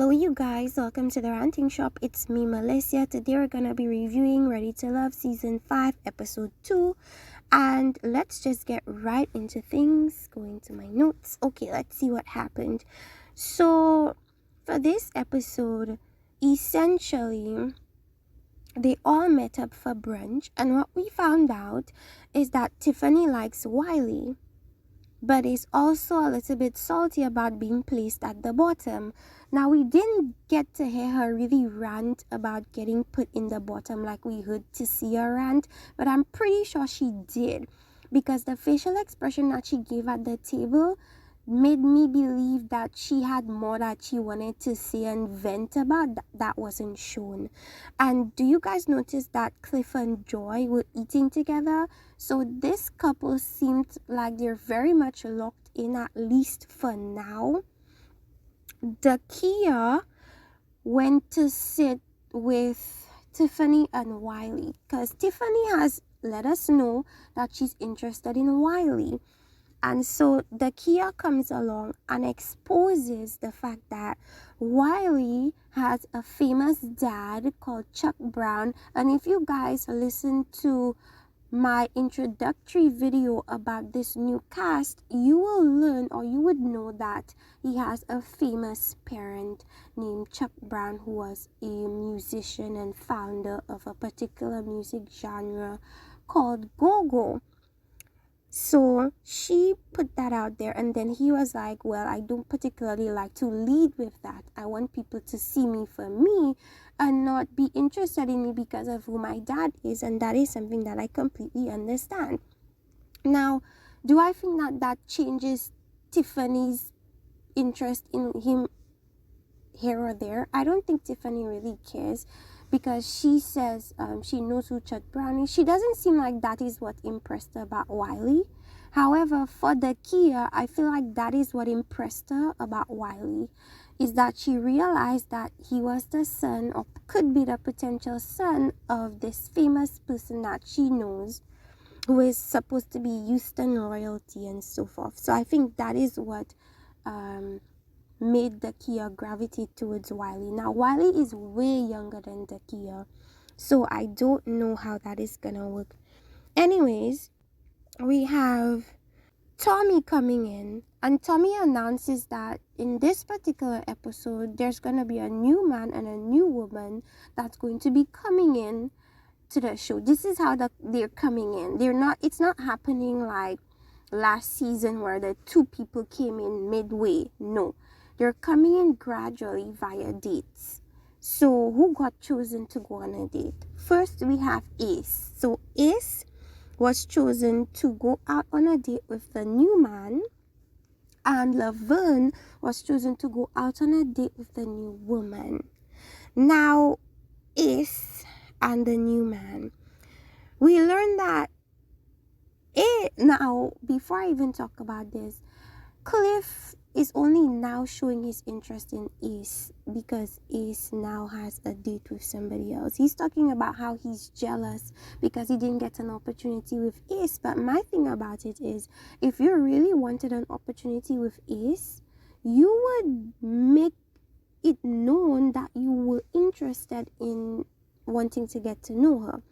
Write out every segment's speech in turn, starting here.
Hello you guys, welcome to the Ranting Shop. It's me, Melissa. Today we're gonna be reviewing Ready to Love Season 5 Episode 2. And let's just get right into things. Going to my notes. Okay, let's see what happened. So for this episode, essentially they all met up for brunch, and what we found out is that Tiffany likes Wiley, but is also a little bit salty about being placed at the bottom. Now, we didn't get to hear her really rant about getting put in the bottom like we heard Kaeya rant, but I'm pretty sure she did, because the facial expression that she gave at the table made me believe that she had more that she wanted to say and vent about that wasn't shown. And do you guys notice that Cliff and Joy were eating together? So this couple seemed like they're very much locked in, at least for now. Kaeya went to sit with Tiffany and Wiley because Tiffany has let us know that she's interested in Wiley. And so Kaeya comes along and exposes the fact that Wiley has a famous dad called Chuck Brown. And if you guys listen to my introductory video about this new cast, you will learn, or you would know, that he has a famous parent named Chuck Brown, who was a musician and founder of a particular music genre called go-go. So she put that out there, and then he was like, well, I don't particularly like to lead with that. I want people to see me for me and not be interested in me because of who my dad is, and that is something that I completely understand. Now, do I think that changes Tiffany's interest in him here or there? I don't think Tiffany really cares, because she says she knows who Chuck Brown is. She doesn't seem like that is what impressed her about Wiley. However, for Kaeya, I feel like that is what impressed her about Wiley, is that she realized that he was the son, or could be the potential son, of this famous person that she knows, who is supposed to be Houston royalty and so forth. So I think that is what made Kaeya gravitate towards Wiley. Now, Wiley is way younger than Kaeya, so I don't know how that is gonna work. Anyways, we have Tommy coming in, and Tommy announces that in this particular episode, there's gonna be a new man and a new woman that's going to be coming in to the show. This is how they're coming in. It's not happening like last season where the two people came in midway. No. They're coming in gradually via dates. So who got chosen to go on a date? First, we have Ace. So Ace was chosen to go out on a date with the new man, and Laverne was chosen to go out on a date with the new woman. Now, Ace and the new man. We learned that now, before I even talk about this, Cliff is only now showing his interest in Ace because Ace now has a date with somebody else. He's talking about how he's jealous because he didn't get an opportunity with Ace. But my thing about it is, if you really wanted an opportunity with Ace, you would make it known that you were interested in wanting to get to know her.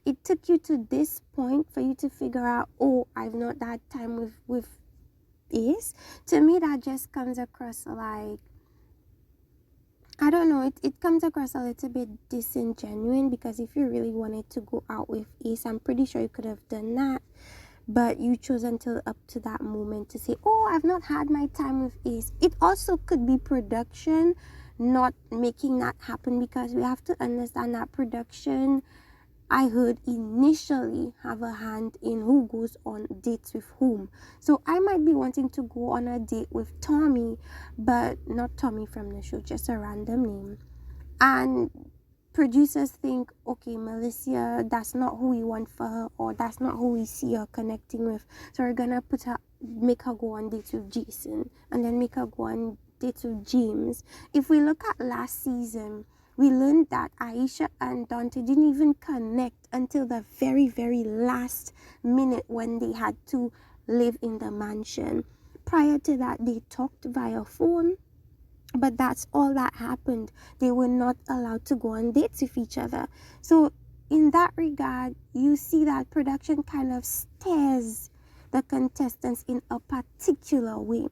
It took you to this point for you to figure out, oh, I've not had time with Ace. To me, that just comes across like, I don't know, it comes across a little bit disingenuous, because if you really wanted to go out with Ace, I'm pretty sure you could have done that, but you chose until up to that moment to say, oh, I've not had my time with Ace. It also could be production not making that happen, because we have to understand that production, I heard, initially have a hand in who goes on dates with whom. So I might be wanting to go on a date with Tommy, but not Tommy from the show, just a random name. And producers think, okay, Melissa, that's not who we want for her, or that's not who we see her connecting with. So we're gonna make her go on dates with Jason, and then make her go on dates with James. If we look at last season, we learned that Aisha and Dante didn't even connect until the very, very last minute when they had to live in the mansion. Prior to that, they talked via phone. But that's all that happened. They were not allowed to go on dates with each other. So in that regard, you see that production kind of steers the contestants in a particular way.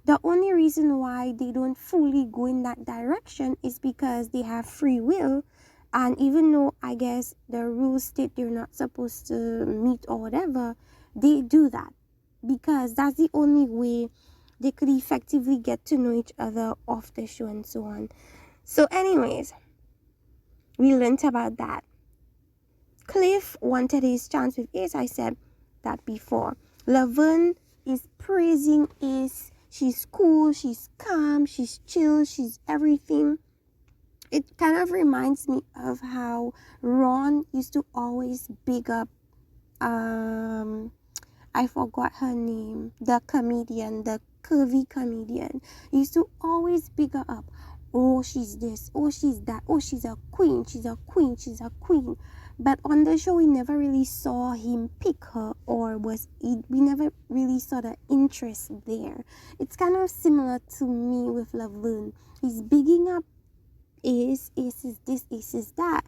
The only reason why they don't fully go in that direction is because they have free will. And even though I guess the rules state they're not supposed to meet or whatever, they do that because that's the only way they could effectively get to know each other off the show and so on. So anyways, we learned about that. Cliff wanted his chance with Ace. I said that before. Laverne is praising Ace. She's cool, she's calm, she's chill, she's everything. It kind of reminds me of how Ron used to always big up I forgot her name, the comedian, the curvy comedian. He used to always big her up. Oh, she's this. Oh, she's that. Oh, she's a queen. She's a queen. She's a queen. But on the show, we never really saw him pick her, or we never really saw the interest there. It's kind of similar to me with Laverne. He's bigging up Ace. Ace is this, Ace is that.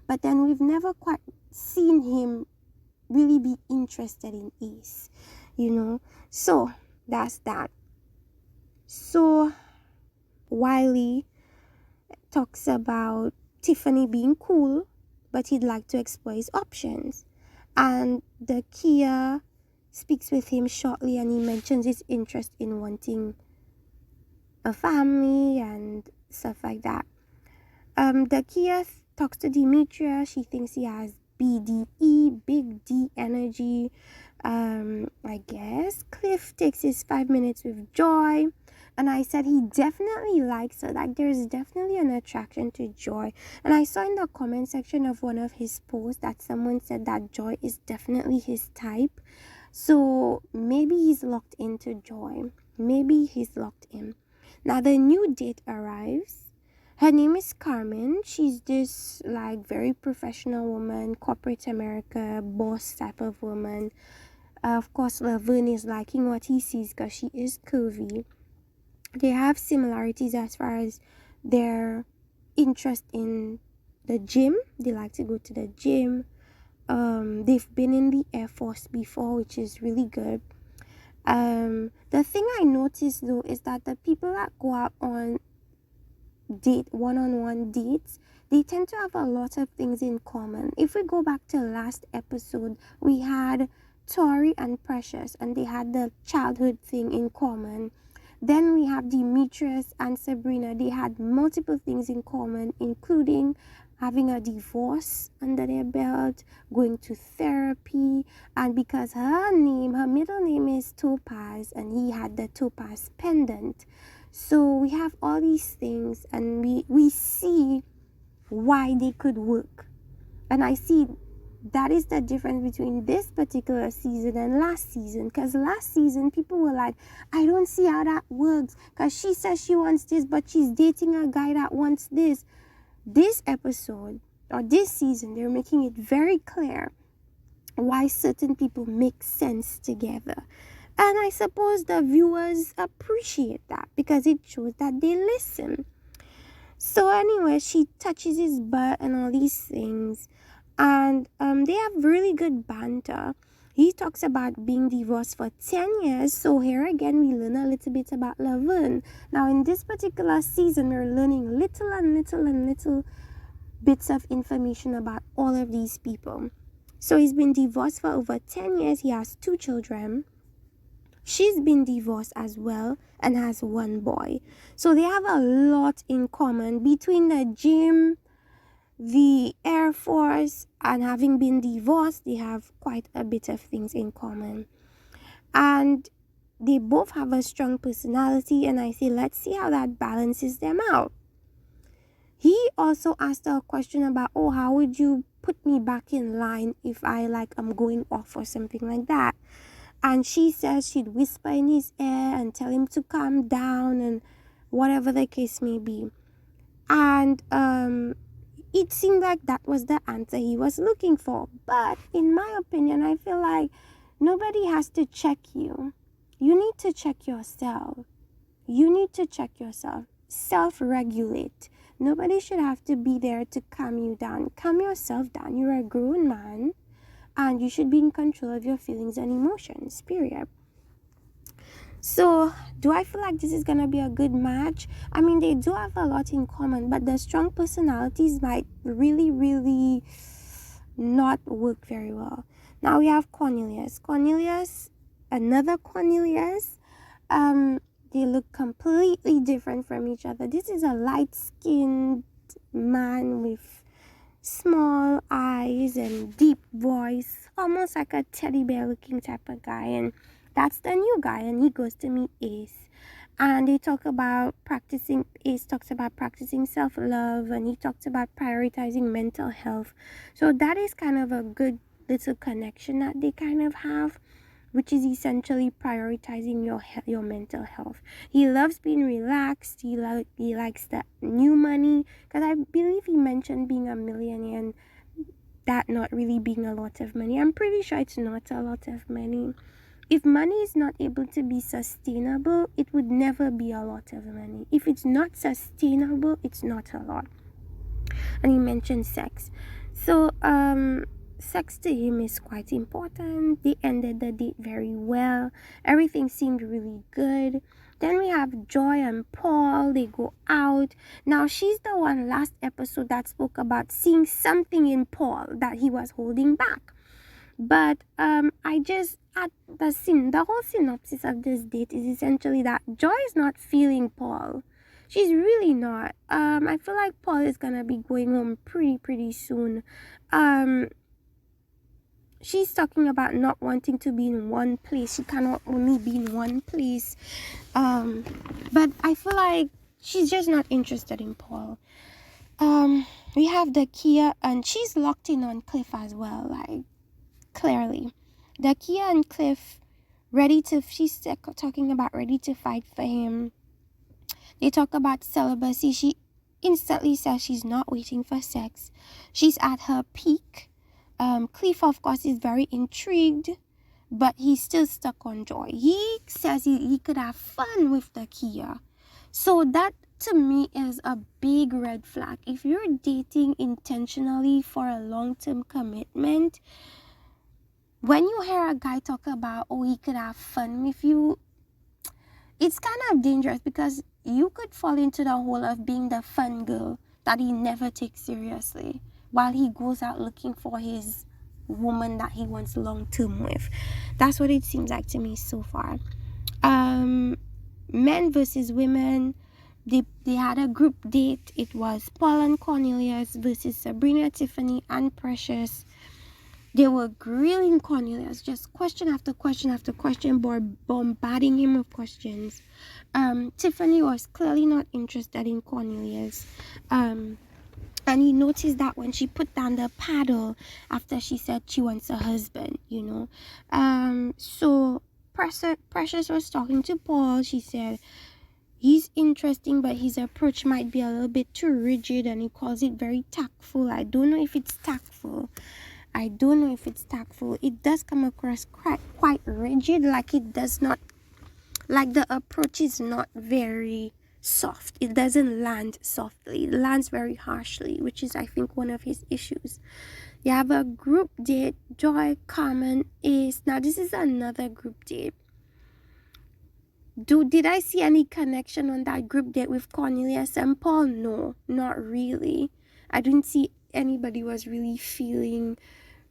But then we've never quite seen him really be interested in Ace, so that's that. So Wiley talks about Tiffany being cool, but he'd like to explore his options, and the Kaeya speaks with him shortly, and he mentions his interest in wanting a family and stuff like that. The Kaeya talks to Demetria. She thinks he has BDE, big D energy. I guess Cliff takes his 5 minutes with Joy, and I said he definitely likes her. Like, there's definitely an attraction to Joy. And I saw in the comment section of one of his posts that someone said that Joy is definitely his type. So maybe he's locked into Joy. Maybe he's locked in. Now the new date arrives. Her name is Carmen. She's this like very professional woman, corporate America, boss type of woman. Of course, Laverne is liking what he sees because she is curvy. They have similarities as far as their interest in the gym. They like to go to the gym. They've been in the Air Force before, which is really good. The thing I noticed though is that the people that go out on one-on-one dates, they tend to have a lot of things in common. If we go back to last episode, we had Tori and Precious, and they had the childhood thing in common. Then we have Demetrius and Sabrina. They had multiple things in common, including having a divorce under their belt, going to therapy, and because her middle name is Topaz, and he had the Topaz pendant. So we have all these things, and we see why they could work. And I see that is the difference between this particular season and last season. Because last season, people were like, I don't see how that works. Because she says she wants this, but she's dating a guy that wants this. This episode, or this season, they're making it very clear why certain people make sense together. And I suppose the viewers appreciate that because it shows that they listen. So anyway, she touches his butt and all these things. And they have really good banter. He talks about being divorced for 10 years. So here again, we learn a little bit about Laverne. Now in this particular season, we're learning little bits of information about all of these people. So he's been divorced for over 10 years. He has 2 children. She's been divorced as well and has 1 boy. So they have a lot in common between the gym, the Air Force, and having been divorced. They have quite a bit of things in common. And they both have a strong personality, and I say, let's see how that balances them out. He also asked her a question about, how would you put me back in line if I'm going off or something like that? And she says she'd whisper in his ear and tell him to calm down and whatever the case may be. And it seemed like that was the answer he was looking for. But in my opinion, I feel like nobody has to check you. You need to check yourself. You need to check yourself. self-regulate. Nobody should have to be there to calm you down. Calm yourself down. You're a grown man and you should be in control of your feelings and emotions, period. So, do I feel like this is gonna be a good match? I mean, they do have a lot in common, but the strong personalities might really, really not work very well. Now we have Cornelius. Another Cornelius. They look completely different from each other. This is a light-skinned man with small eyes and deep voice, almost like a teddy bear looking type of guy, and that's the new guy, and he goes to meet Ace, and they talk about practicing. Ace talks about practicing self-love, and he talks about prioritizing mental health. So that is kind of a good little connection that they kind of have, which is essentially prioritizing your mental health. He loves being relaxed. He likes the new money, because I believe he mentioned being a millionaire and that not really being a lot of money. I'm pretty sure it's not a lot of money. If money is not able to be sustainable, it would never be a lot of money. If it's not sustainable, it's not a lot. And he mentioned sex. So, sex to him is quite important. They ended the date very well. Everything seemed really good. Then we have Joy and Paul. They go out. Now, she's the one last episode that spoke about seeing something in Paul that he was holding back. But the whole synopsis of this date is essentially that Joy is not feeling Paul. She's really not. I feel like Paul is gonna be going home pretty soon. She's talking about not wanting to be in one place. She cannot only be in one place. But I feel like she's just not interested in Paul. We have the Kaeya, and she's locked in on Cliff as well, like, clearly. The Kaeya and Cliff, she's talking about ready to fight for him. They talk about celibacy. She instantly says she's not waiting for sex. She's at her peak. Cliff, of course, is very intrigued, but he's still stuck on Joy. He says he could have fun with the Kaeya. So that, to me, is a big red flag. If you're dating intentionally for a long-term commitment, when you hear a guy talk about, oh, he could have fun with you, it's kind of dangerous, because you could fall into the hole of being the fun girl that he never takes seriously while he goes out looking for his woman that he wants long-term with. That's what it seems like to me so far. Men versus women. They had a group date. It was Paul and Cornelius versus Sabrina, Tiffany, and Precious. They were grilling Cornelius, just question after question after question, bombarding him with questions. Tiffany was clearly not interested in Cornelius. And he noticed that when she put down the paddle after she said she wants a husband, So Precious was talking to Paul. She said he's interesting, but his approach might be a little bit too rigid, and he calls it very tactful. I don't know if it's tactful. It does come across quite rigid, like the approach is not very soft. It doesn't land softly. It lands very harshly, which is, I think, one of his issues. You have a group date. Joy, Carmen, Ace. Now, this is another group date. Did I see any connection on that group date with Cornelius and Paul? No, not really. I didn't see anybody was really feeling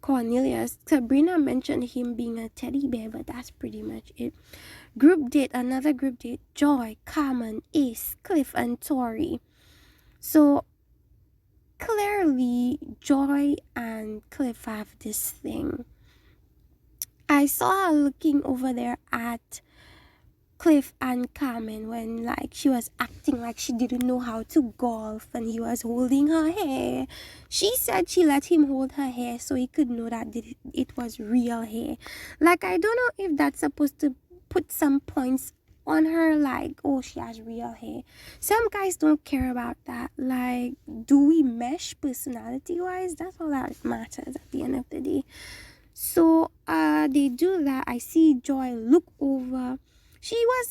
Cornelius. Sabrina mentioned him being a teddy bear, but that's pretty much it. Another group date. Joy, Carmen, Ace, Cliff, and Tori. So clearly Joy and Cliff have this thing. I saw her looking over there at Cliff and Carmen when, like, she was acting like she didn't know how to golf and he was holding her hair. She said she let him hold her hair so he could know that it was real hair. Like, I don't know if that's supposed to put some points on her, like, oh, she has real hair. Some guys don't care about that. Like, do we mesh personality wise? That's all that matters at the end of the day. So they do that. I see Joy look over.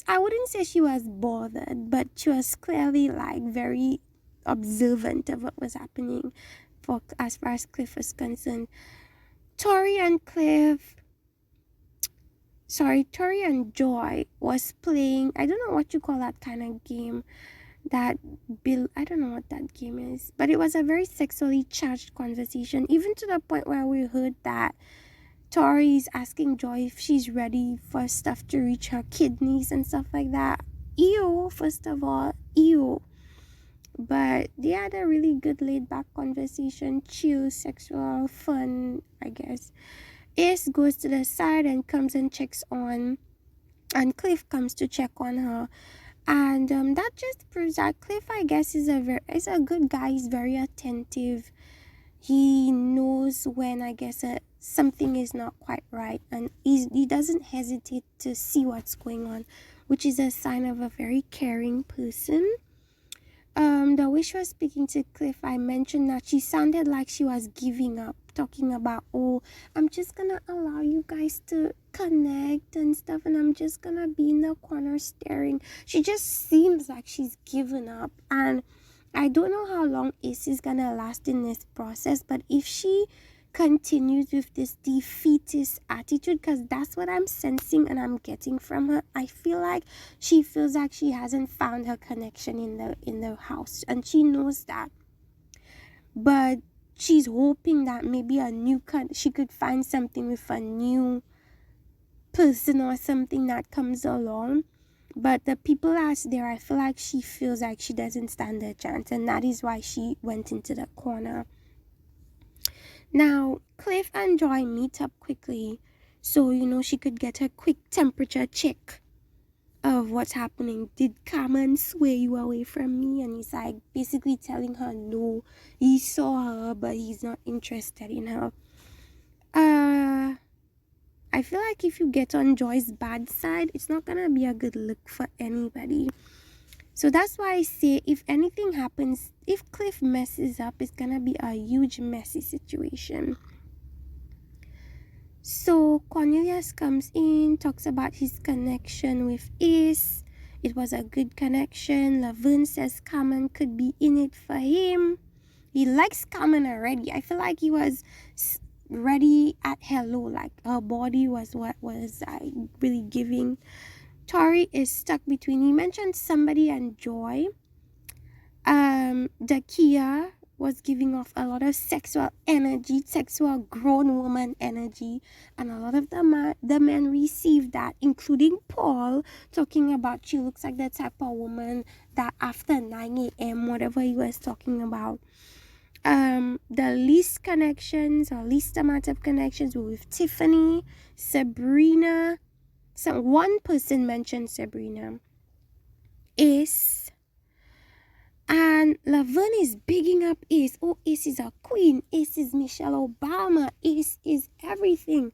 I wouldn't say she was bothered, but she was clearly like very observant of what was happening for as far as Cliff was concerned. Tori and Joy was playing, I don't know what you call that kind of game, I don't know what that game is, but it was a very sexually charged conversation, even to the point where we heard that Tori is asking Joy if she's ready for stuff to reach her kidneys and stuff like that. Ew, first of all, ew. But they had a really good laid back conversation, chill, sexual, fun, I guess. Ace goes to the side and comes and checks on, and Cliff comes to check on her. And that just proves that Cliff, I guess, is a good guy. He's very attentive. He knows when, I guess, something is not quite right, and he doesn't hesitate to see what's going on, which is a sign of a very caring person. The way she was speaking to Cliff, I mentioned that she sounded like she was giving up, talking about, oh, I'm just gonna allow you guys to connect and stuff, and I'm just gonna be in the corner staring. She just seems like she's given up, and I don't know how long Ace is gonna last in this process, but if she continues with this defeatist attitude, because that's what I'm sensing and I'm getting from her, I feel like she feels like she hasn't found her connection in the house, and she knows that, but she's hoping that maybe she could find something with a new person or something that comes along. But the people that's there, I feel like she feels like she doesn't stand a chance, and that is why she went into the corner. Now, Cliff and Joy meet up quickly, so, she could get a quick temperature check of what's happening. Did Carmen sway you away from me? And he's like basically telling her no, he saw her, but he's not interested in her. I feel like if you get on Joy's bad side, it's not gonna be a good look for anybody. So that's why I say, if anything happens, if Cliff messes up, it's gonna be a huge messy situation. So Cornelius comes in, talks about his connection with Ace. It was a good connection. Laverne says Carmen could be in it for him. He likes Carmen already. I feel like he was ready at hello, like her body was what was really giving. Tori is stuck between, he mentioned somebody and Joy. The Kaeya was giving off a lot of sexual energy, sexual grown woman energy, and a lot of the men received that, including Paul, talking about she looks like the type of woman that after 9 a.m., whatever he was talking about. The least amount of connections were with Tiffany, Sabrina. One person mentioned Sabrina, Ace, and Laverne is bigging up Ace. Oh, Ace is a queen. Ace is Michelle Obama. Ace is everything.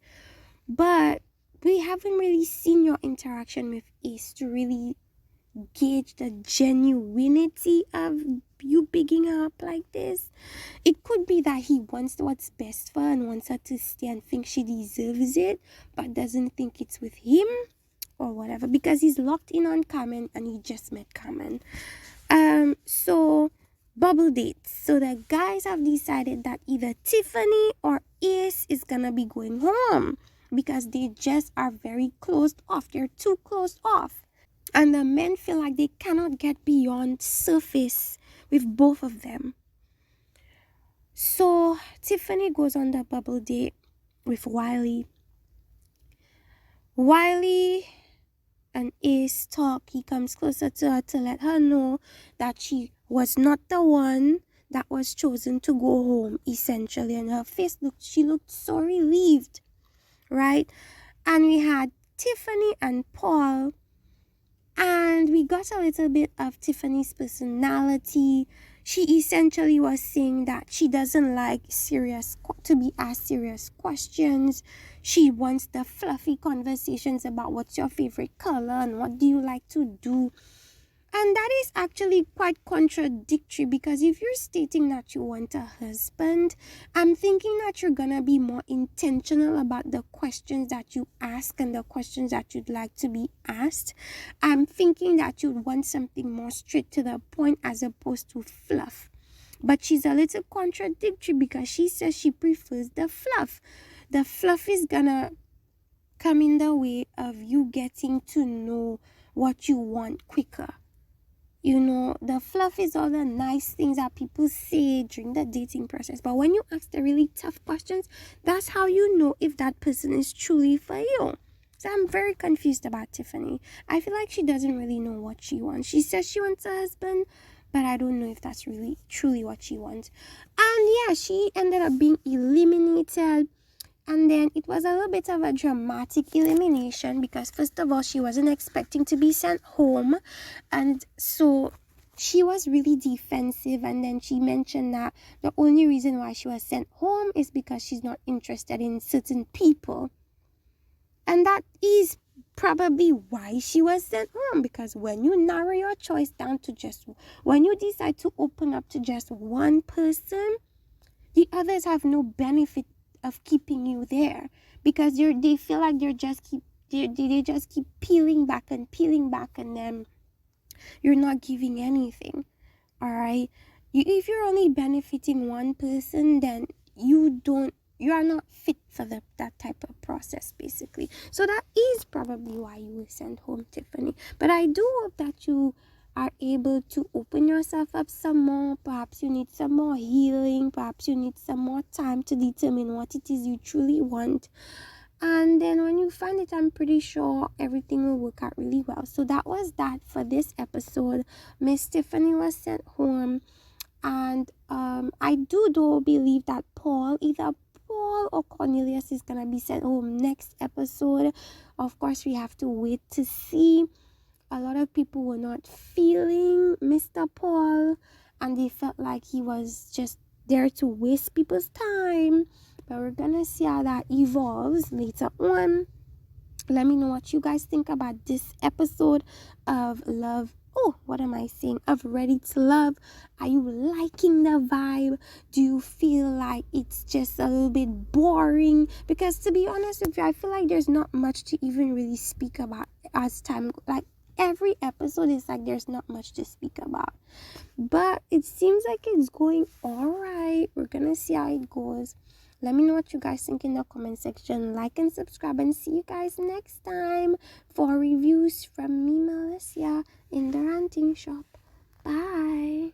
But we haven't really seen your interaction with Ace to really gauge the genuinity of you bigging her up like this. It could be that he wants what's best for her and wants her to stay and thinks she deserves it, but doesn't think it's with him or whatever, because he's locked in on Carmen and he just met Carmen. So bubble dates. So the guys have decided that either Tiffany or Ace is gonna be going home because they just are very closed off. They're too closed off. And the men feel like they cannot get beyond surface with both of them. So Tiffany goes on the bubble date with Wiley. Wiley and Ace talk. He comes closer to her to let her know that she was not the one that was chosen to go home, essentially. And her face she looked so relieved, right? And we had Tiffany and Paul, and we got a little bit of Tiffany's personality. She essentially was saying that she doesn't like to be asked serious questions. She wants the fluffy conversations about what's your favorite color and what do you like to do. And that is actually quite contradictory, because if you're stating that you want a husband, I'm thinking that you're gonna be more intentional about the questions that you ask and the questions that you'd like to be asked. I'm thinking that you'd want something more straight to the point as opposed to fluff. But she's a little contradictory, because she says she prefers the fluff. The fluff is gonna come in the way of you getting to know what you want quicker. The fluff is all the nice things that people say during the dating process. But when you ask the really tough questions, that's how you know if that person is truly for you. So I'm very confused about Tiffany. I feel like she doesn't really know what she wants. She says she wants a husband, but I don't know if that's really truly what she wants. And yeah, she ended up being eliminated. And then it was a little bit of a dramatic elimination, because first of all, she wasn't expecting to be sent home. And so she was really defensive. And then she mentioned that the only reason why she was sent home is because she's not interested in certain people. And that is probably why she was sent home, because when you narrow your choice down to when you decide to open up to just one person, the others have no benefit of keeping you there, because they feel like they just keep peeling back, and then you're not giving anything. All right, if you're only benefiting one person, then you are not fit for that type of process, basically. So that is probably why you were sent home, Tiffany. But I do hope that you are able to open yourself up some more. Perhaps you need some more healing. Perhaps you need some more time to determine what it is you truly want. And then when you find it, I'm pretty sure everything will work out really well. So that was that for this episode. Miss Tiffany was sent home. And I do though believe that either Paul or Cornelius is gonna be sent home next episode. Of course, we have to wait to see. A lot of people were not feeling Mr. Paul, and they felt like he was just there to waste people's time. But we're gonna see how that evolves later on. Let me know what you guys think about this episode of Love. Oh, what am I saying? Of Ready to Love. Are you liking the vibe? Do you feel like it's just a little bit boring? Because to be honest with you, I feel like there's not much to even really speak about as time, like, every episode is like there's not much to speak about. But it seems like it's going all right. We're gonna see how it goes. Let me know what you guys think in the comment section. Like and subscribe, and see you guys next time for reviews from me, Melissa, in the ranting shop. Bye.